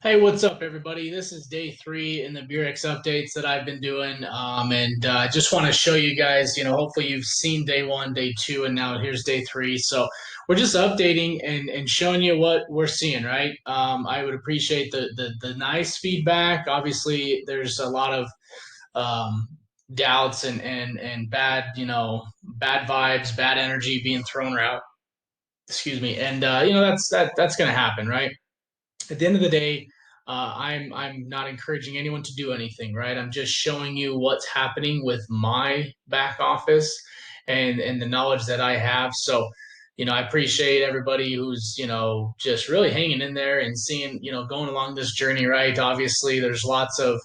Hey, what's up, everybody? This is day three in the Beurax updates that I've been doing, and I just want to show you guys. Hopefully you've seen day one, day two, and now here's day three. So we're just updating and showing you what we're seeing, right? I would appreciate the nice feedback. Obviously, there's a lot of um, doubts and bad, bad vibes, bad energy being thrown around. Excuse me, and that's going to happen, right? At the end of the day, I'm not encouraging anyone to do anything, right? I'm just showing you what's happening with my back office and the knowledge that I have. So, I appreciate everybody who's just really hanging in there and seeing going along this journey, right? Obviously, there's lots of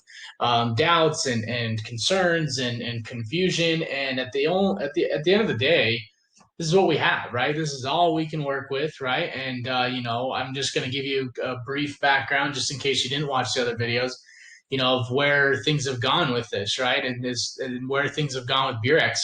doubts and concerns and confusion, and at the end of the day, this is what we have, right? This is all we can work with, right? And I'm just going to give you a brief background, just in case you didn't watch the other videos, of where things have gone with this, right? And where things have gone with Burex.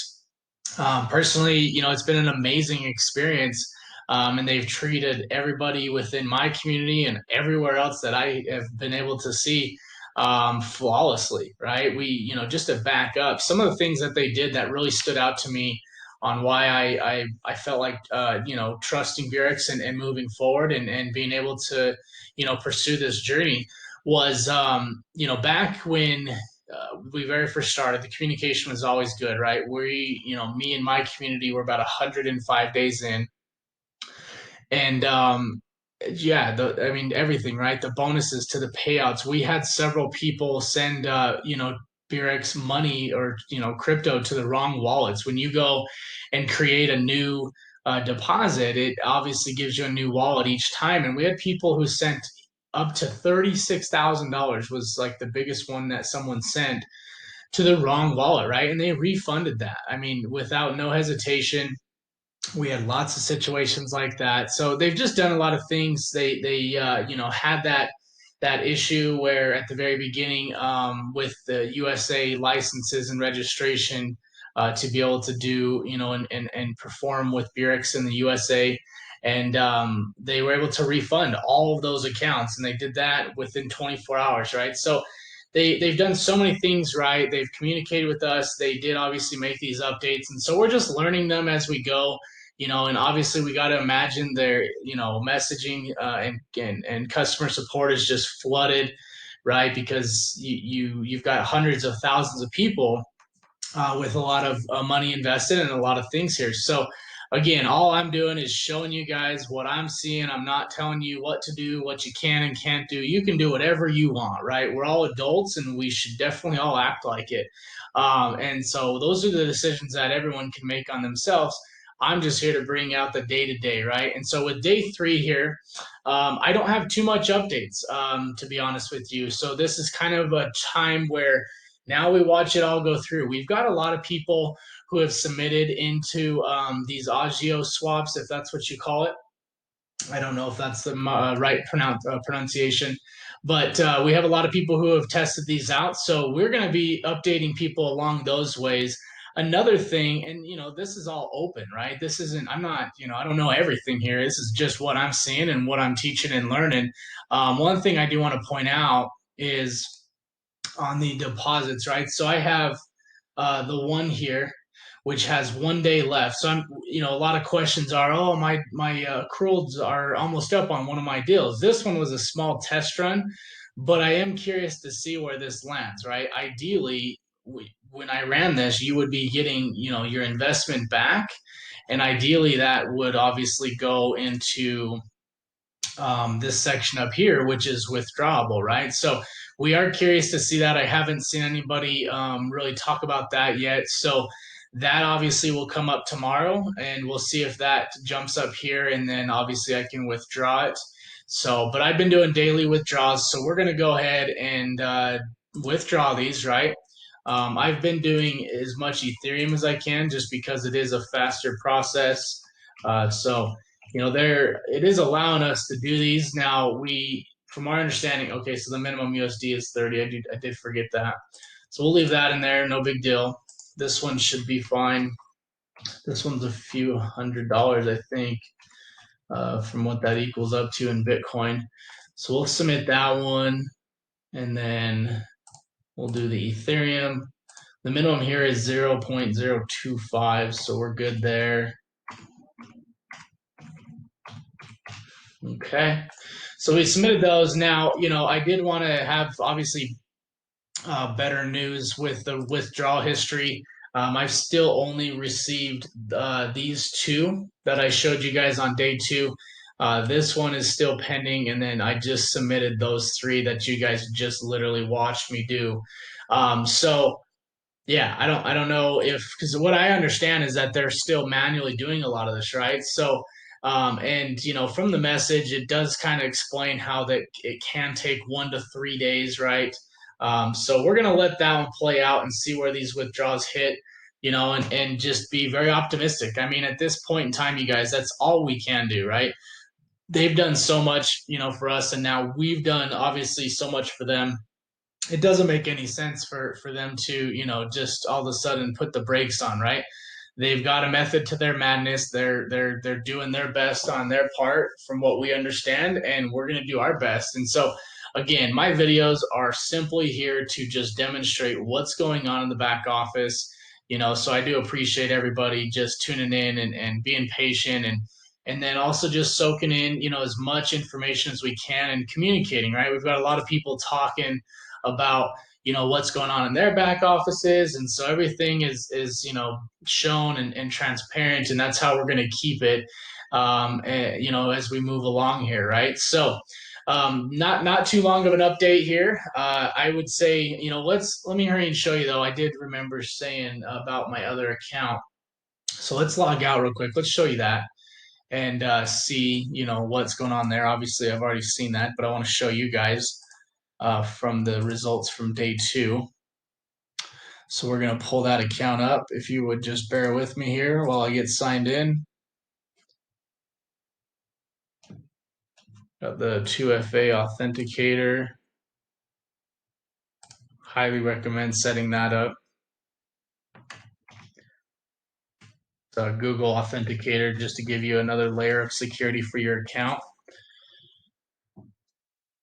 Personally, it's been an amazing experience, and they've treated everybody within my community and everywhere else that I have been able to see flawlessly, right? Just to back up, some of the things that they did that really stood out to me on why I felt like trusting Burex and moving forward and being able to pursue this journey was back when we very first started, the communication was always good, right? Me and my community were about 105 days in, and yeah, I mean everything, right? The bonuses to the payouts. We had several people send, Burex money or crypto to the wrong wallets. When you go and create a new deposit, it obviously gives you a new wallet each time, and we had people who sent up to $36,000 was like the biggest one that someone sent to the wrong wallet, right? And they refunded that. I mean, without no hesitation. We had lots of situations like that. So they've just done a lot of things. They had that issue where at the very beginning with the USA licenses and registration to be able to do and perform with Burex in the USA. And they were able to refund all of those accounts, and they did that within 24 hours, right? So they've done so many things right. They've communicated with us. They did obviously make these updates, and so we're just learning them as we go. And obviously we got to imagine their messaging and customer support is just flooded, right? Because you've got hundreds of thousands of people with a lot of money invested and a lot of things here. So again, all I'm doing is showing you guys what I'm seeing. I'm not telling you what to do, what you can and can't do. You can do whatever you want, right? We're all adults and we should definitely all act like it. And so those are the decisions that everyone can make on themselves. I'm just here to bring out the day to day, right? And so with day three here, I don't have too much updates, to be honest with you. So this is kind of a time where now we watch it all go through. We've got a lot of people who have submitted into these Agio swaps, if that's what you call it. I don't know if that's the right pronunciation, but we have a lot of people who have tested these out. So we're going to be updating people along those ways. Another thing, and this is all open, right? This isn't, I'm not, I don't know everything here. This is just what I'm seeing and what I'm teaching and learning. One thing I do want to point out is on the deposits, right? So I have the one here, which has 1 day left. So a lot of questions are, oh, my accruals are almost up on one of my deals. This one was a small test run, but I am curious to see where this lands, right? Ideally, when I ran this, you would be getting, your investment back, and ideally that would obviously go into this section up here, which is withdrawable, right? So we are curious to see that. I haven't seen anybody really talk about that yet. So that obviously will come up tomorrow, and we'll see if that jumps up here, and then obviously I can withdraw it. So, but I've been doing daily withdrawals, so we're going to go ahead and withdraw these, right? I've been doing as much Ethereum as I can just because it is a faster process. So there it is allowing us to do these. Now from our understanding, okay, so the minimum USD is 30. I did forget that. So we'll leave that in there, no big deal. This one should be fine. This one's a few $100s, I think, from what that equals up to in Bitcoin. So we'll submit that one, and then we'll do the Ethereum. The minimum here is 0.025, so we're good there. Okay. So we submitted those. Now, I did want to have obviously better news with the withdrawal history. I've still only received these two that I showed you guys on day two. This one is still pending, and then I just submitted those three that you guys just literally watched me do. So yeah, I don't know if, because what I understand is that they're still manually doing a lot of this, right? So and from the message, it does kind of explain how that it can take 1 to 3 days, right? So we're gonna let that one play out and see where these withdrawals hit, and just be very optimistic. I mean, at this point in time, you guys, that's all we can do, right? They've done so much, for us, and now we've done obviously so much for them. It doesn't make any sense for them to just all of a sudden put the brakes on, right? They've got a method to their madness. They're doing their best on their part from what we understand, and we're going to do our best. And so again, my videos are simply here to just demonstrate what's going on in the back office. So I do appreciate everybody just tuning in and being patient, and then also just soaking in as much information as we can and communicating, right? We've got a lot of people talking about what's going on in their back offices, and so everything is shown and transparent, and that's how we're going to keep it as we move along here, right? So not too long of an update here. I would say let me hurry and show you, though. I did remember saying about my other account, so let's log out real quick. Let's show you that and see what's going on there. Obviously I've already seen that, but I want to show you guys from the results from day two. So we're going to pull that account up. If you would just bear with me here while I get signed in. Got the 2FA authenticator. Highly recommend setting that up. It's Google Authenticator, just to give you another layer of security for your account.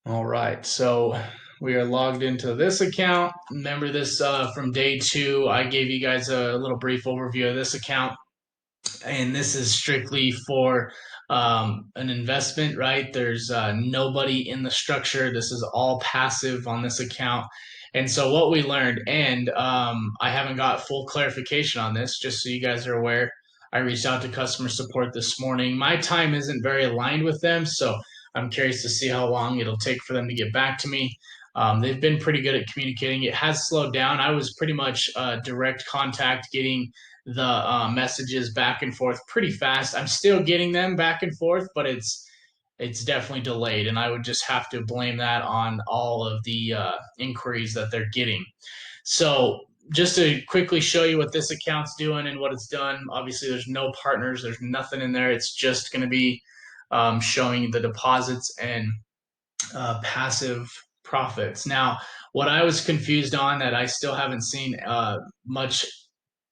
All right, so we are logged into this account. Remember this from day two, I gave you guys a little brief overview of this account. And this is strictly for an investment, right? There's nobody in the structure. This is all passive on this account. And so what we learned, and I haven't got full clarification on this, just so you guys are aware. I reached out to customer support this morning. My time isn't very aligned with them, so I'm curious to see how long it'll take for them to get back to me. They've been pretty good at communicating. It has slowed down. I was pretty much direct contact, getting the messages back and forth pretty fast. I'm still getting them back and forth, but it's definitely delayed, and I would just have to blame that on all of the inquiries that they're getting. So just to quickly show you what this account's doing and what it's done, obviously there's no partners, there's nothing in there. It's just going to be showing the deposits and passive profits. Now, what I was confused on, that I still haven't seen much,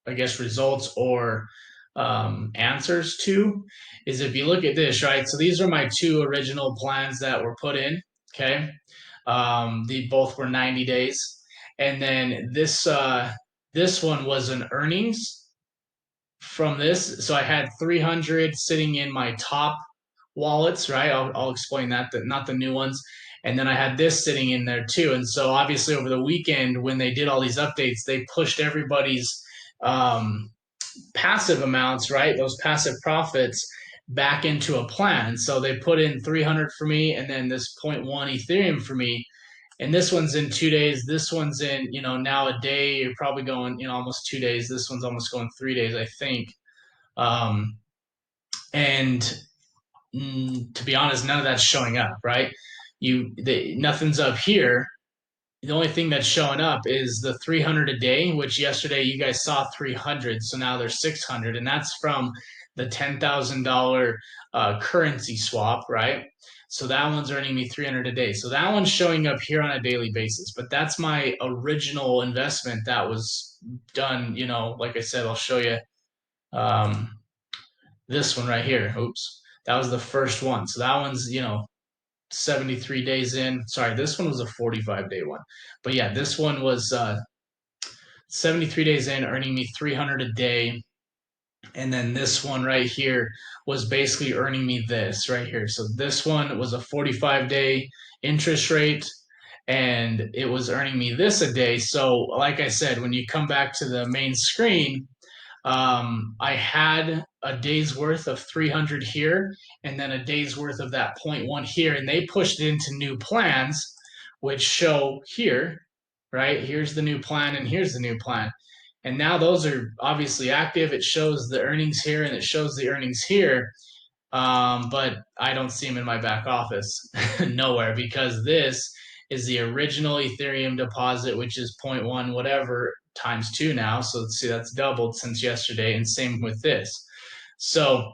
I guess, results or answers to, is if you look at this, right? So these are my two original plans that were put in. Okay, the both were 90 days, and then this one was an earnings from this. So I had 300 sitting in my top wallets, right? I'll explain that, not the new ones. And then I had this sitting in there too. And so obviously over the weekend, when they did all these updates, they pushed everybody's passive amounts, right? Those passive profits back into a plan. So they put in 300 for me, and then this zero point 0.1 Ethereum for me. And this one's in 2 days. This one's in, now a day. You're probably going, almost 2 days. This one's almost going 3 days, I think. And to be honest, none of that's showing up, right? Nothing's up here. The only thing that's showing up is the 300 a day, which yesterday you guys saw 300, so now there's 600, and that's from the $10,000 currency swap, right? So that one's earning me 300 a day. So that one's showing up here on a daily basis, but that's my original investment that was done. Like I said, I'll show you this one right here. Oops, that was the first one. So that one's 73 days in. Sorry, this one was a 45-day one. But yeah, this one was 73 days in, earning me 300 a day. And then this one right here was basically earning me this right here. So this one was a 45-day interest rate, and it was earning me this a day. So, like I said, when you come back to the main screen, I had a day's worth of 300 here, and then a day's worth of that point 0.1 here, and they pushed it into new plans, which show here, right? Here's the new plan, and here's the new plan. And now those are obviously active. It shows the earnings here, and it shows the earnings here. But I don't see them in my back office nowhere, because this is the original Ethereum deposit, which is point 0.1 whatever times 2 now. So let's see, that's doubled since yesterday, and same with this. So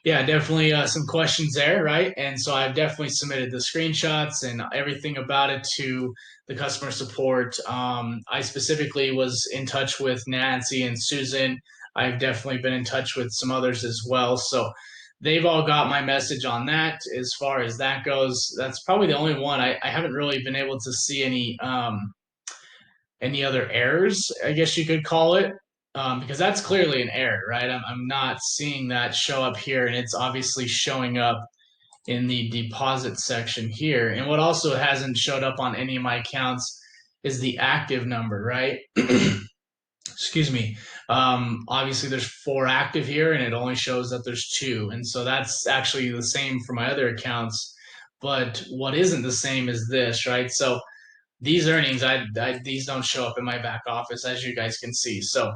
yeah, definitely some questions there, right? And so I've definitely submitted the screenshots and everything about it to the customer support. I specifically was in touch with Nancy and Susan. I've definitely been in touch with some others as well. So they've all got my message on that. As far as that goes, that's probably the only one. I haven't really been able to see any other errors, I guess you could call it, because that's clearly an error, right? I'm not seeing that show up here, and it's obviously showing up in the deposit section here. And what also hasn't showed up on any of my accounts is the active number, right? Excuse me. Obviously, there's 4 active here, and it only shows that there's 2. And so that's actually the same for my other accounts. But what isn't the same is this, right? So these earnings, these don't show up in my back office, as you guys can see. So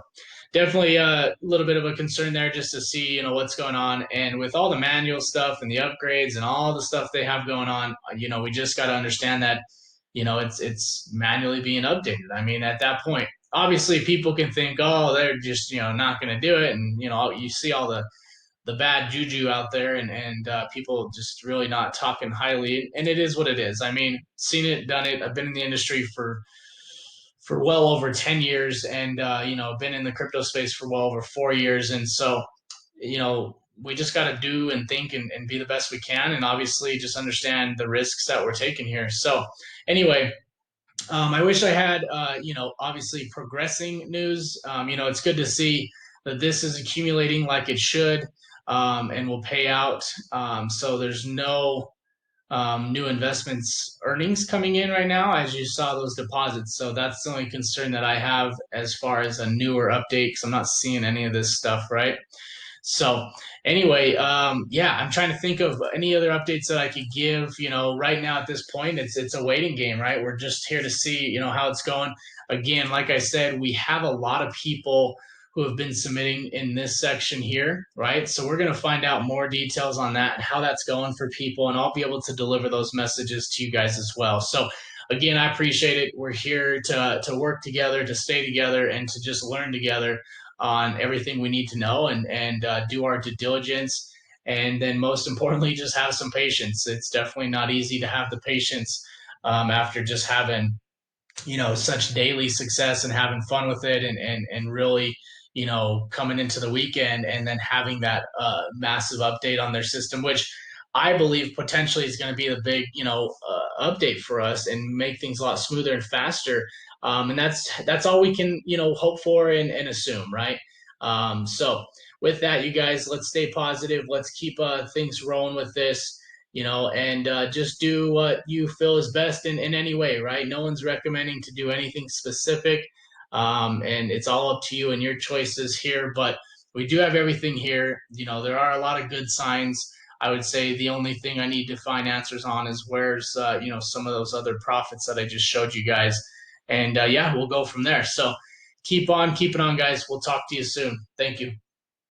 definitely a little bit of a concern there, just to see, what's going on. And with all the manual stuff and the upgrades and all the stuff they have going on, we just got to understand that, it's manually being updated. I mean, at that point, obviously people can think, oh, they're just, not going to do it. And, you see all the bad juju out there, and people just really not talking highly, and it is what it is. I mean, seen it, done it. I've been in the industry for well over 10 years, and been in the crypto space for well over 4 years. And so we just got to do and think and be the best we can, and obviously just understand the risks that we're taking here. So anyway, I wish I had, obviously progressing news. It's good to see that this is accumulating like it should, and will pay out. So there's no new investments earnings coming in right now, as you saw those deposits. So that's the only concern that I have as far as a newer update, because I'm not seeing any of this stuff, right? So anyway, yeah, I'm trying to think of any other updates that I could give. Right now at this point, it's a waiting game, right? We're just here to see, how it's going. Again, like I said, we have a lot of people who have been submitting in this section here, right? So we're going to find out more details on that and how that's going for people, and I'll be able to deliver those messages to you guys as well. So again, I appreciate it. We're here to work together, to stay together, and to just learn together on everything we need to know, and do our due diligence. And then most importantly, just have some patience. It's definitely not easy to have the patience after just having, such daily success and having fun with it, and really, coming into the weekend and then having that massive update on their system, which I believe potentially is going to be the big, update for us and make things a lot smoother and faster. And that's all we can, hope for and assume, right? So with that, you guys, let's stay positive. Let's keep things rolling with this, and just do what you feel is best in any way, right? No one's recommending to do anything specific, and it's all up to you and your choices here. But we do have everything here. There are a lot of good signs. I would say the only thing I need to find answers on is where's some of those other profits that I just showed you guys, and yeah, we'll go from there. So keep on keeping on, guys. We'll talk to you soon. Thank you.